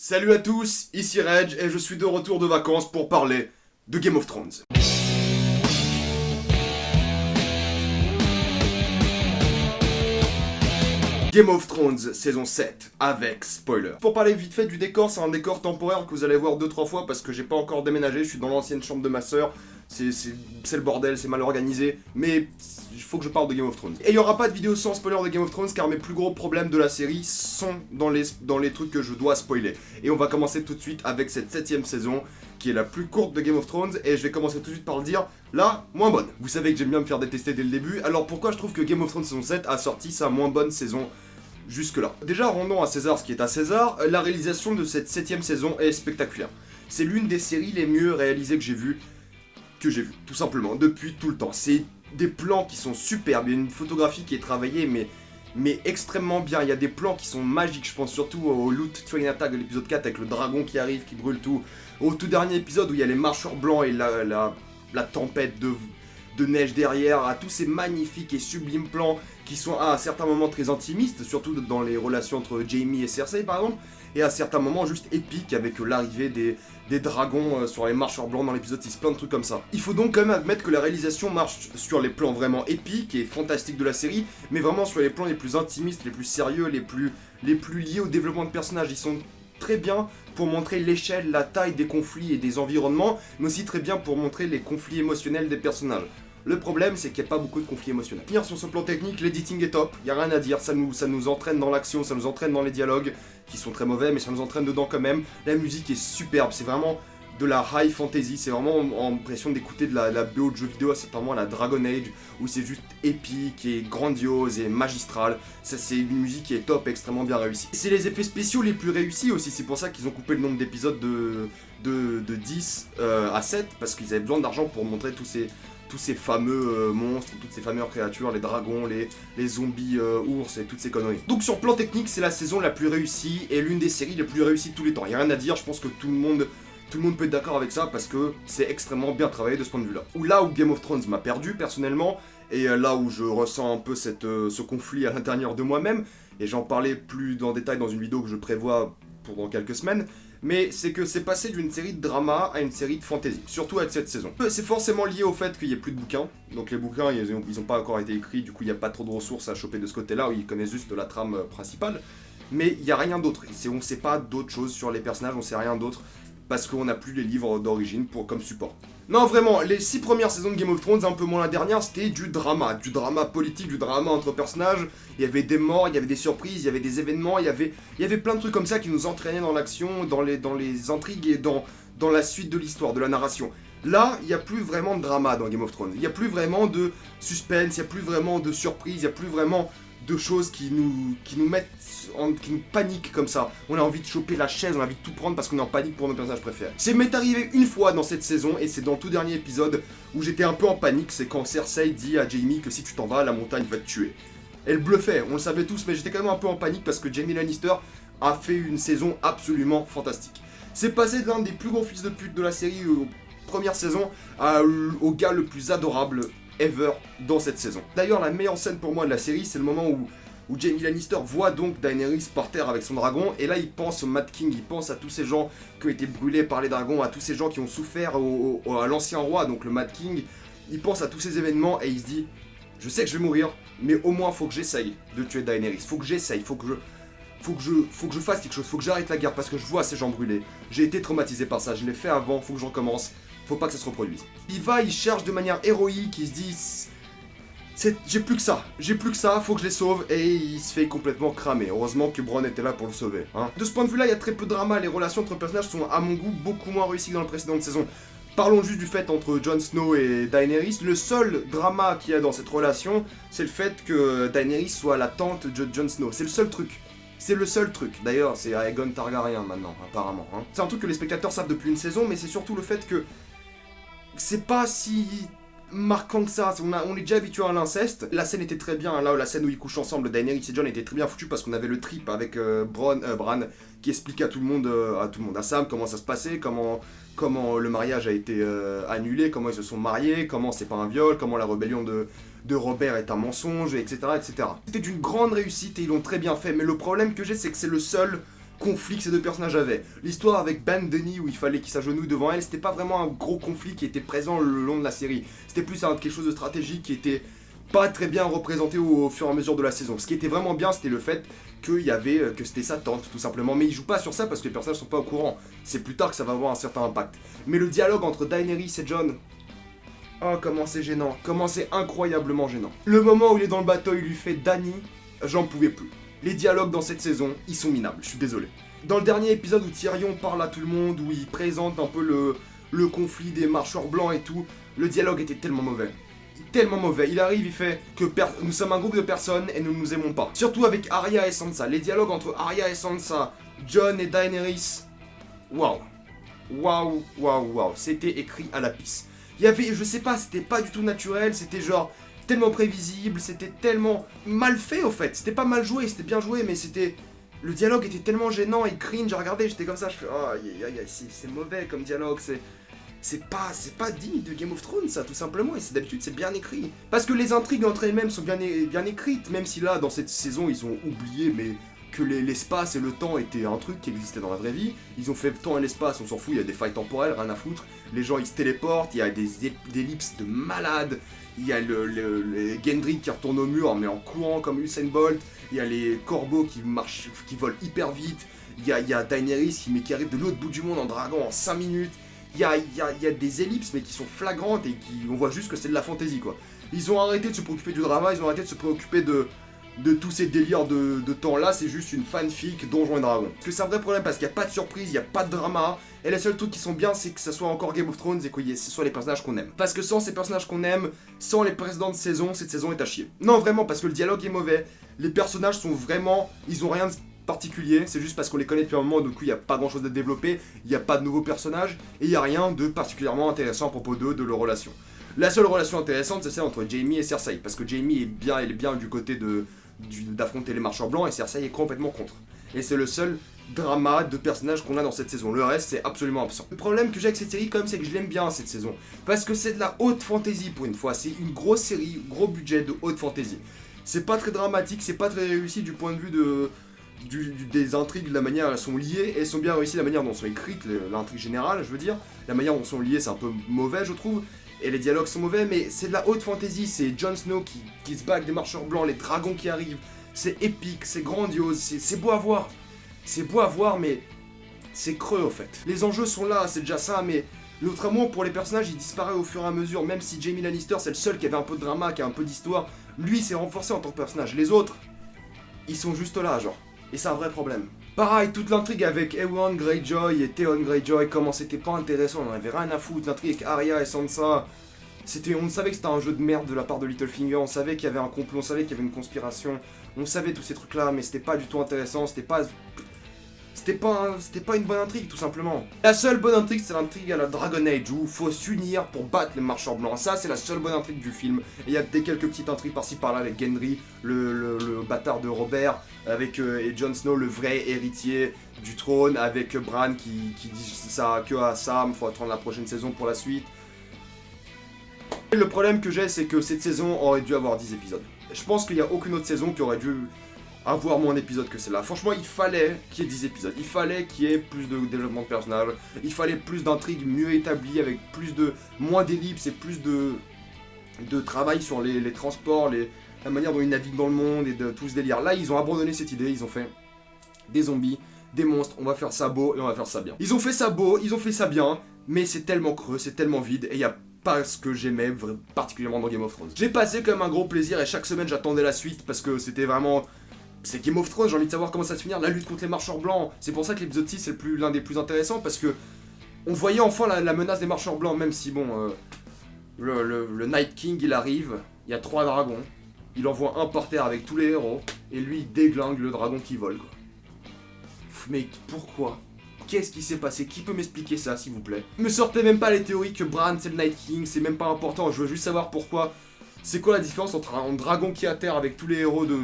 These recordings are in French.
Salut à tous, ici Reg et je suis de retour de vacances pour parler de Game of Thrones. Game of Thrones saison 7 avec spoiler. Pour parler vite fait du décor, c'est un décor temporaire que vous allez voir 2-3 fois parce que j'ai pas encore déménagé, je suis dans l'ancienne chambre de ma sœur. C'est le bordel, c'est mal organisé, mais il faut que je parle de Game of Thrones. Et il y aura pas de vidéo sans spoiler de Game of Thrones car mes plus gros problèmes de la série sont dans les trucs que je dois spoiler. Et on va commencer tout de suite avec cette 7ème saison qui est la plus courte de Game of Thrones et je vais commencer tout de suite par le dire, la moins bonne. Vous savez que j'aime bien me faire détester dès le début, alors pourquoi je trouve que Game of Thrones saison 7 a sorti sa moins bonne saison jusque-là. Déjà, rendons à César ce qui est à César, la réalisation de cette 7ème saison est spectaculaire. C'est l'une des séries les mieux réalisées que j'ai vues, tout simplement, depuis tout le temps. C'est des plans qui sont superbes, il y a une photographie qui est travaillée, mais extrêmement bien. Il y a des plans qui sont magiques, je pense surtout au Loot Train Attack de l'épisode 4 avec le dragon qui arrive, qui brûle tout. Au tout dernier épisode où il y a les marcheurs blancs et la tempête de neige derrière, à tous ces magnifiques et sublimes plans qui sont à certains moments très intimistes, surtout dans les relations entre Jaime et Cersei par exemple, et à certains moments juste épiques avec l'arrivée des dragons sur les marcheurs blancs dans l'épisode 6, plein de trucs comme ça. Il faut donc quand même admettre que la réalisation marche sur les plans vraiment épiques et fantastiques de la série, mais vraiment sur les plans les plus intimistes, les plus sérieux, les plus liés au développement de personnages. Ils sont très bien pour montrer l'échelle, la taille des conflits et des environnements, mais aussi très bien pour montrer les conflits émotionnels des personnages. Le problème, c'est qu'il n'y a pas beaucoup de conflits émotionnels. Finir sur ce plan technique, l'editing est top, il n'y a rien à dire, ça nous entraîne dans l'action, ça nous entraîne dans les dialogues, qui sont très mauvais, mais ça nous entraîne dedans quand même. La musique est superbe, c'est vraiment de la high fantasy, c'est vraiment l'impression d'écouter de la BO de jeux vidéo à certains moments, la Dragon Age, où c'est juste épique et grandiose et magistral. Ça, c'est une musique qui est top, extrêmement bien réussie. C'est les effets spéciaux les plus réussis aussi, c'est pour ça qu'ils ont coupé le nombre d'épisodes de 10 à 7, parce qu'ils avaient besoin d'argent pour montrer tous ces fameux monstres, toutes ces fameuses créatures, les dragons, les zombies ours et toutes ces conneries. Donc sur plan technique, c'est la saison la plus réussie et l'une des séries les plus réussies de tous les temps. Il n'y a rien à dire, je pense que tout le monde peut être d'accord avec ça parce que c'est extrêmement bien travaillé de ce point de vue-là. Là où Game of Thrones m'a perdu personnellement, et là où je ressens un peu ce conflit à l'intérieur de moi-même, et j'en parlais plus en détail dans une vidéo que je prévois pour dans quelques semaines, mais c'est que c'est passé d'une série de drama à une série de fantasy, surtout avec cette saison. C'est forcément lié au fait qu'il n'y ait plus de bouquins, donc les bouquins ils ont pas encore été écrits, du coup il n'y a pas trop de ressources à choper de ce côté-là, où ils connaissent juste la trame principale, mais il n'y a rien d'autre, on sait pas d'autre chose sur les personnages, on sait rien d'autre, parce qu'on n'a plus les livres d'origine comme support. Non vraiment, les 6 premières saisons de Game of Thrones, un peu moins la dernière, c'était du drama politique, du drama entre personnages, il y avait des morts, il y avait des surprises, il y avait des événements, il y avait plein de trucs comme ça qui nous entraînaient dans l'action, dans les intrigues et dans la suite de l'histoire, de la narration. Là, il n'y a plus vraiment de drama dans Game of Thrones, il n'y a plus vraiment de suspense, il n'y a plus vraiment de surprise, il n'y a plus vraiment de choses qui nous mettent qui nous paniquent comme ça. On a envie de choper la chaise, on a envie de tout prendre parce qu'on est en panique pour nos personnages préférés. C'est m'est arrivé une fois dans cette saison, et c'est dans le tout dernier épisode où j'étais un peu en panique, c'est quand Cersei dit à Jaime que si tu t'en vas, la montagne va te tuer. Elle bluffait, on le savait tous, mais j'étais quand même un peu en panique parce que Jaime Lannister a fait une saison absolument fantastique. C'est passé de l'un des plus gros fils de pute de la série première saison au gars le plus adorable ever dans cette saison. D'ailleurs, la meilleure scène pour moi de la série, c'est le moment où Jaime Lannister voit donc Daenerys par terre avec son dragon, et là il pense au Mad King, il pense à tous ces gens qui ont été brûlés par les dragons, à tous ces gens qui ont souffert à l'ancien roi, donc le Mad King. Il pense à tous ces événements et il se dit, je sais que je vais mourir, mais au moins faut que j'essaye de tuer Daenerys, faut que j'essaye, faut que je fasse quelque chose, faut que j'arrête la guerre parce que je vois ces gens brûlés. J'ai été traumatisé par ça, je l'ai fait avant, faut que je recommence, faut pas que ça se reproduise. Il cherche de manière héroïque, il se dit, j'ai plus que ça, faut que je les sauve, et il se fait complètement cramer. Heureusement que Bronn était là pour le sauver. Hein. De ce point de vue-là, il y a très peu de drama, les relations entre personnages sont à mon goût beaucoup moins réussies que dans la précédente saison. Parlons juste du fait entre Jon Snow et Daenerys. Le seul drama qu'il y a dans cette relation, c'est le fait que Daenerys soit la tante de Jon Snow. C'est le seul truc. C'est le seul truc. D'ailleurs, c'est Aegon Targaryen maintenant, apparemment. Hein. C'est un truc que les spectateurs savent depuis une saison, mais c'est surtout le fait que c'est pas si marquant que ça, on est déjà habitué à l'inceste. La scène était très bien, là la scène où ils couchent ensemble, Daenerys et Jon était très bien foutue parce qu'on avait le trip avec Bran qui explique à tout le monde, à Sam comment ça se passait, comment le mariage a été annulé, comment ils se sont mariés, comment c'est pas un viol, comment la rébellion de Robert est un mensonge, etc. etc. C'était une grande réussite et ils l'ont très bien fait, mais le problème que j'ai c'est que c'est le seul conflit que ces deux personnages avaient. L'histoire avec Ben Denny où il fallait qu'il s'agenouille devant elle, c'était pas vraiment un gros conflit qui était présent le long de la série. C'était plus quelque chose de stratégique qui était pas très bien représenté au fur et à mesure de la saison. Ce qui était vraiment bien, c'était le fait que c'était sa tante, tout simplement. Mais il joue pas sur ça parce que les personnages sont pas au courant. C'est plus tard que ça va avoir un certain impact. Mais le dialogue entre Daenerys et Jon... Oh, comment c'est gênant. Comment c'est incroyablement gênant. Le moment où il est dans le bateau, il lui fait Dany, j'en pouvais plus. Les dialogues dans cette saison, ils sont minables, je suis désolé. Dans le dernier épisode où Tyrion parle à tout le monde, où il présente un peu le conflit des marcheurs blancs et tout, le dialogue était tellement mauvais. Tellement mauvais. Il arrive, il fait que nous sommes un groupe de personnes et nous ne nous aimons pas. Surtout avec Arya et Sansa. Les dialogues entre Arya et Sansa, Jon et Daenerys. Waouh. Waouh, waouh, waouh. C'était écrit à la pisse. Il y avait, je sais pas, c'était pas du tout naturel, c'était genre tellement prévisible, c'était tellement mal fait au fait. C'était pas mal joué, c'était bien joué, mais c'était... Le dialogue était tellement gênant et cringe, j'ai regardé, j'étais comme ça, je fais... Oh, aïe, aïe, aïe, c'est mauvais comme dialogue, c'est pas digne de Game of Thrones, ça, tout simplement, et d'habitude, c'est bien écrit. Parce que les intrigues entre elles-mêmes sont bien écrites, même si là, dans cette saison, ils ont oublié, mais que l'espace et le temps étaient un truc qui existait dans la vraie vie. Ils ont fait le temps et l'espace, on s'en fout, il y a des failles temporelles, rien à foutre. Les gens, ils se téléportent, il y a des ellipses de malades. Il y a les Gendry qui retournent au mur, mais en courant comme Usain Bolt. Il y a les corbeaux qui volent hyper vite. Il y a Daenerys qui arrive de l'autre bout du monde en dragon en 5 minutes. Il y a des ellipses mais qui sont flagrantes et on voit juste que c'est de la fantaisie quoi. Ils ont arrêté de se préoccuper du drama, ils ont arrêté de se préoccuper de tous ces délires de temps là, c'est juste une fanfic Donjons et Dragons. Parce que c'est un vrai problème parce qu'il n'y a pas de surprise, il n'y a pas de drama, et les seuls trucs qui sont bien c'est que ça soit encore Game of Thrones et que ce soit les personnages qu'on aime. Parce que sans ces personnages qu'on aime, sans les précédentes saisons, cette saison est à chier. Non vraiment, parce que le dialogue est mauvais, les personnages sont vraiment, ils ont rien de particulier, c'est juste parce qu'on les connaît depuis un moment, du coup il n'y a pas grand chose à développer, il n'y a pas de nouveaux personnages, et il n'y a rien de particulièrement intéressant à propos d'eux, de leur relation. La seule relation intéressante c'est celle entre Jaime et Cersei, parce que Jaime elle est bien du côté d'affronter les marcheurs blancs, et Cersei est complètement contre. Et c'est le seul drama de personnages qu'on a dans cette saison, le reste c'est absolument absent. Le problème que j'ai avec cette série quand même c'est que je l'aime bien cette saison, parce que c'est de la haute fantasy pour une fois, c'est une grosse série, gros budget de haute fantasy. C'est pas très dramatique, c'est pas très réussi du point de vue des intrigues, de la manière dont elles sont liées, et elles sont bien réussies la manière dont elles sont écrites, l'intrigue générale, je veux dire. La manière dont elles sont liées, c'est un peu mauvais, je trouve, et les dialogues sont mauvais, mais c'est de la haute fantasy, c'est Jon Snow qui se bat avec des marcheurs blancs, les dragons qui arrivent, c'est épique, c'est grandiose, c'est beau à voir. C'est beau à voir, mais c'est creux, en fait. Les enjeux sont là, c'est déjà ça, mais notre amour pour les personnages, il disparaît au fur et à mesure, même si Jaime Lannister, c'est le seul qui avait un peu de drama, qui a un peu d'histoire, lui, s'est renforcé en tant que personnage. Les autres, ils sont juste là, genre. Et c'est un vrai problème. Pareil, toute l'intrigue avec Euron Greyjoy et Theon Greyjoy, comment c'était pas intéressant, on en avait rien à foutre. L'intrigue avec Arya et Sansa, on savait que c'était un jeu de merde de la part de Littlefinger, on savait qu'il y avait un complot, on savait qu'il y avait une conspiration, on savait tous ces trucs là, mais c'était pas du tout intéressant, c'était pas une bonne intrigue tout simplement. La seule bonne intrigue c'est l'intrigue à la Dragon Age où faut s'unir pour battre les marcheurs blancs. Ça c'est la seule bonne intrigue du film. Et il y a quelques petites intrigues par-ci par-là avec Gendry, le bâtard de Robert, avec et Jon Snow le vrai héritier du trône, avec Bran qui dit ça que à Sam, faut attendre la prochaine saison pour la suite. Et le problème que j'ai c'est que cette saison aurait dû avoir 10 épisodes. Je pense qu'il n'y a aucune autre saison qui aurait dû avoir moins d'épisodes que celle-là. Franchement, il fallait qu'il y ait 10 épisodes. Il fallait qu'il y ait plus de développement de personnages. Il fallait plus d'intrigues mieux établies, avec moins d'ellipses et plus de travail sur les transports, la manière dont ils naviguent dans le monde et de tout ce délire. Là, ils ont abandonné cette idée. Ils ont fait des zombies, des monstres. On va faire ça beau et on va faire ça bien. Ils ont fait ça beau, ils ont fait ça bien, mais c'est tellement creux, c'est tellement vide et il y a pas ce que j'aimais particulièrement dans Game of Thrones. J'ai passé quand même un gros plaisir et chaque semaine j'attendais la suite parce que c'était vraiment... C'est Game of Thrones, j'ai envie de savoir comment ça se finir, la lutte contre les marcheurs blancs. C'est pour ça que l'épisode 6 c'est l'un des plus intéressants parce que on voyait enfin la menace des marcheurs blancs, même si bon, le Night King il arrive, il y a 3 dragons, il envoie un par terre avec tous les héros, et lui il déglingue le dragon qui vole quoi. Mais pourquoi ? Qu'est-ce qui s'est passé? Qui peut m'expliquer ça s'il vous plaît? Me sortez même pas les théories que Bran c'est le Night King, c'est même pas important, je veux juste savoir pourquoi. C'est quoi la différence entre un dragon qui atterre avec tous les héros de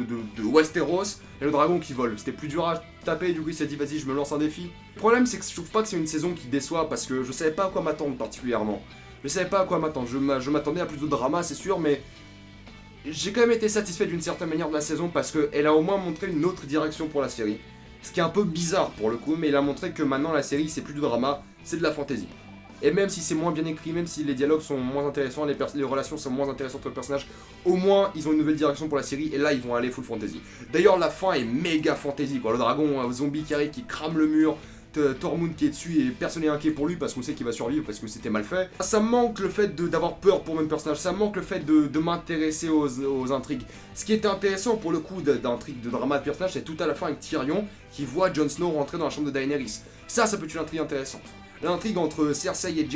Westeros et le dragon qui vole? C'était plus dur à taper, du coup il s'est dit vas-y je me lance un défi. Le problème c'est que je trouve pas que c'est une saison qui déçoit parce que je savais pas à quoi m'attendre particulièrement. Je savais pas à quoi m'attendre, je m'attendais à plus de drama c'est sûr, mais j'ai quand même été satisfait d'une certaine manière de la saison parce qu'elle a au moins montré une autre direction pour la série. Ce qui est un peu bizarre pour le coup, mais il a montré que maintenant la série c'est plus du drama, c'est de la fantasy. Et même si c'est moins bien écrit, même si les dialogues sont moins intéressants, les relations sont moins intéressantes entre les personnages, au moins ils ont une nouvelle direction pour la série et là ils vont aller full fantasy. D'ailleurs la fin est méga fantasy quoi, le dragon zombie qui arrive, qui crame le mur, Tormund qui est dessus et personne n'est inquiet pour lui parce qu'on sait qu'il va survivre parce que c'était mal fait. Ça manque le fait d'avoir peur pour le même personnage, ça manque le fait de m'intéresser aux intrigues. Ce qui était intéressant pour le coup d'intrigue de drama de personnage, c'est tout à la fin avec Tyrion qui voit Jon Snow rentrer dans la chambre de Daenerys. Ça peut être une intrigue intéressante. L'intrigue entre Cersei et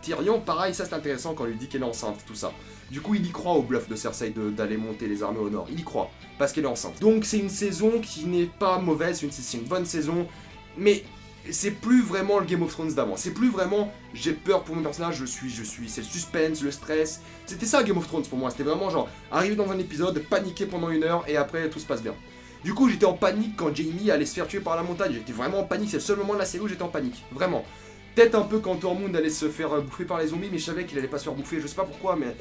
Tyrion, pareil, ça c'est intéressant quand on lui dit qu'elle est enceinte, tout ça. Du coup, il y croit au bluff de Cersei d'aller monter les armées au nord. Il y croit, parce qu'elle est enceinte. Donc c'est une saison qui n'est pas mauvaise, c'est une bonne saison, mais c'est plus vraiment le Game of Thrones d'avant. C'est plus vraiment j'ai peur pour mon personnage, c'est le suspense, le stress. C'était ça Game of Thrones pour moi, c'était vraiment genre arriver dans un épisode, paniquer pendant 1 heure et après tout se passe bien. Du coup, j'étais en panique quand Jaime allait se faire tuer par la montagne. J'étais vraiment en panique. C'est le seul moment de la série où j'étais en panique. Vraiment. Peut-être un peu quand Tormund allait se faire bouffer par les zombies, mais je savais qu'il allait pas se faire bouffer. Je sais pas pourquoi, mais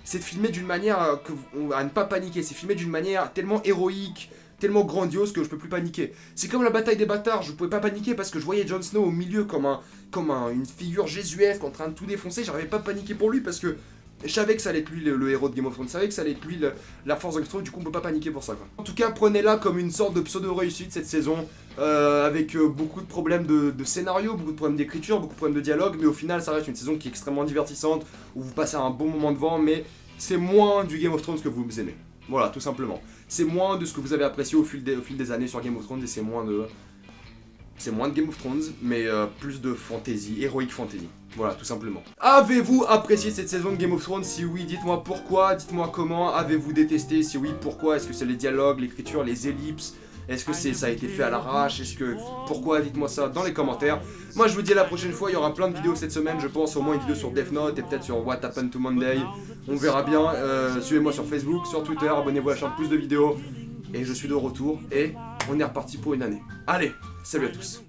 c'est filmé d'une manière à ne pas paniquer. C'est filmé d'une manière tellement héroïque, tellement grandiose que je peux plus paniquer. C'est comme la bataille des bâtards. Je pouvais pas paniquer parce que je voyais Jon Snow au milieu comme une figure jésuesque en train de tout défoncer. J'arrivais pas à paniquer pour lui parce que je savais que ça allait être lui le héros de Game of Thrones, je savais que ça allait être lui la force de Game of Thrones, du coup on peut pas paniquer pour ça quoi. En tout cas prenez-la comme une sorte de pseudo-réussite cette saison, avec beaucoup de problèmes de scénario, beaucoup de problèmes d'écriture, beaucoup de problèmes de dialogue, mais au final ça reste une saison qui est extrêmement divertissante, où vous passez un bon moment devant, mais c'est moins du Game of Thrones que vous aimez. Voilà, tout simplement. C'est moins de ce que vous avez apprécié au fil des années sur Game of Thrones, et c'est moins de Game of Thrones, mais plus de fantasy, heroic fantasy. Voilà, tout simplement. Avez-vous apprécié cette saison de Game of Thrones? Si oui, dites-moi pourquoi, dites-moi comment. Avez-vous détesté? Si oui, pourquoi? Est-ce que c'est les dialogues, l'écriture, les ellipses? Est-ce que ça a été fait à l'arrache? Pourquoi? Dites-moi ça dans les commentaires. Moi, je vous dis à la prochaine fois. Il y aura plein de vidéos cette semaine, je pense. Au moins une vidéo sur Death Note et peut-être sur What Happened to Monday. On verra bien. Suivez-moi sur Facebook, sur Twitter. Abonnez-vous à la chaîne, plus de vidéos. Et je suis de retour. Et on est reparti pour une année. Allez, salut à tous.